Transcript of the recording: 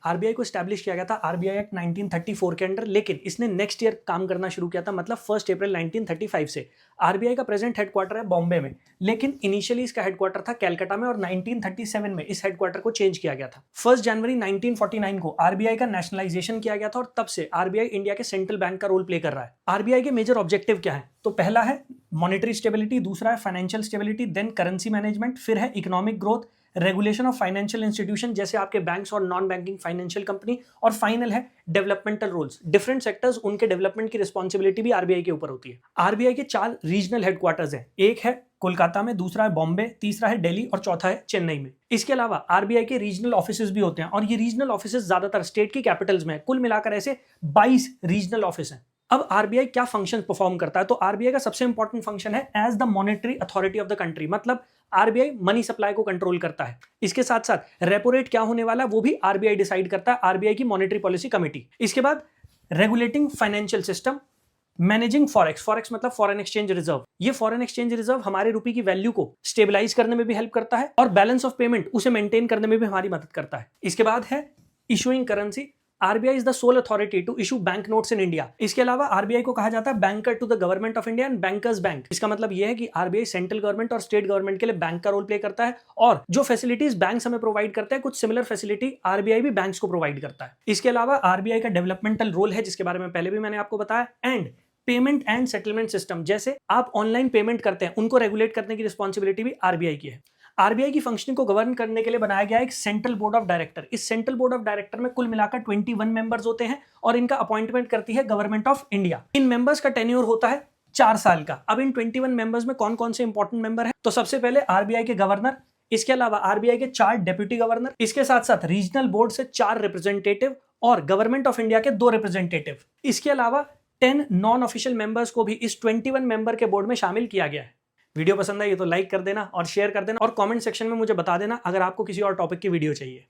RBI को establish किया गया था आरबीआई एक्ट 1934 के अंडर, लेकिन इसने नेक्स्ट ईयर काम करना शुरू किया था, मतलब 1 अप्रैल 1935 से। आरबीआई का प्रेजेंट हेडक्वार्टर है बॉम्बे में, लेकिन इनिशियली इसका हेडक्वार्टर था कैलकाटा में और 1937 में इस हेडक्वार्टर को चेंज किया गया था। 1 जनवरी 1949 को आरबीआई का नेशनलाइजेशन किया गया था और तब से आरबीआई इंडिया के सेंट्रल बैंक का रोल प्ले कर रहा है। आरबीआई के मेजर ऑब्जेक्टिव क्या है? तो पहला है मॉनेटरी स्टेबिलिटी, दूसरा है financial stability, then currency management, फिर है economic growth, regulation of financial institution जैसे आपके बैंक्स और नॉन बैंकिंग फाइनेंशियल कंपनी, और फाइनल है डेवलपमेंटल रोल्स। डिफरेंट सेक्टर्स, उनके डेवलपमेंट की रिस्पॉन्सिबिलिटी भी आरबीआई के ऊपर होती है। आरबीआई के 4 रीजनल हेडक्वार्टर्स हैं, एक है कोलकाता में, दूसरा है बॉम्बे, तीसरा है दिल्ली और चौथा है चेन्नई में। इसके अलावा आरबीआई के रीजनल ऑफिसेज भी होते हैं और ये रीजनल ऑफिसेज ज्यादातर स्टेट की कैपिटल्स में है। कुल मिलाकर ऐसे 22 रीजनल ऑफिस हैं। अब आरबीआई क्या फंक्शन परफॉर्म करता है? तो आरबीआई का सबसे इंपॉर्टेंट फंक्शन है as the monetary authority of the country, मतलब आरबीआई मनी सप्लाई को कंट्रोल करता है। इसके साथ साथ रेपो रेट क्या होने वाला है वो भी आरबीआई डिसाइड करता है, आरबीआई की मॉनेटरी पॉलिसी कमेटी। इसके बाद regulating financial system, managing forex, forex मतलब फॉरेन एक्सचेंज रिजर्व। ये फॉरेन एक्सचेंज रिजर्व हमारे रुपए की वैल्यू को स्टेबलाइज करने में भी हेल्प करता है और बैलेंस ऑफ पेमेंट उसे मेंटेन करने में भी हमारी मदद करता है। इसके बाद है issuing currency. RBI is the sole authority to issue bank notes in India. इसके अलावा आरबीआई को कहा जाता है banker to the government of India and bankers bank. इसका मतलब यह है कि आरबीआई सेंट्रल गवर्नमेंट और स्टेट गवर्नमेंट के लिए बैंक का रोल प्ले करता है और जो फैसिलिटीज बैंक हमें प्रोवाइड करते हैं, कुछ सिमिलर फैसिलिटी आरबीआई भी बैंक्स को प्रोवाइड करता है। इसके अलावा आरबीआई का डेवलपमेंटल रोल है, जिसके बारे में पहले भी मैंने आपको बताया, and payment and settlement system, जैसे आप ऑनलाइन पेमेंट करते हैं उनको रेगुलेट करने की रिस्पॉन्सिबिलिटी भी आरबीआई की है। आरबीआई की फंक्शनिंग को गवर्न करने के लिए बनाया गया एक सेंट्रल बोर्ड ऑफ डायरेक्टर। इस सेंट्रल बोर्ड ऑफ डायरेक्टर में कुल मिलाकर 21 मेंबर्स होते हैं और इनका अपॉइंटमेंट करती है government of India. In members का टेन्योर होता है 4 साल का। अब इन 21 मेंबर्स में कौन कौन से इंपॉर्टेंट मेंबर हैं? तो सबसे पहले आरबीआई के गवर्नर, इसके अलावा आरबीआई के 4 डेप्यूटी गवर्नर, इसके साथ साथ रीजनल बोर्ड से 4 रिप्रेजेंटेटिव और गवर्नमेंट ऑफ इंडिया के 2 रिप्रेजेंटेटिव। इसके अलावा 10 नॉन ऑफिशियल मेंबर्स को भी इस 21 मेंबर के बोर्ड में शामिल किया गया है। वीडियो पसंद आई तो लाइक कर देना और शेयर कर देना और कमेंट सेक्शन में मुझे बता देना अगर आपको किसी और टॉपिक की वीडियो चाहिए।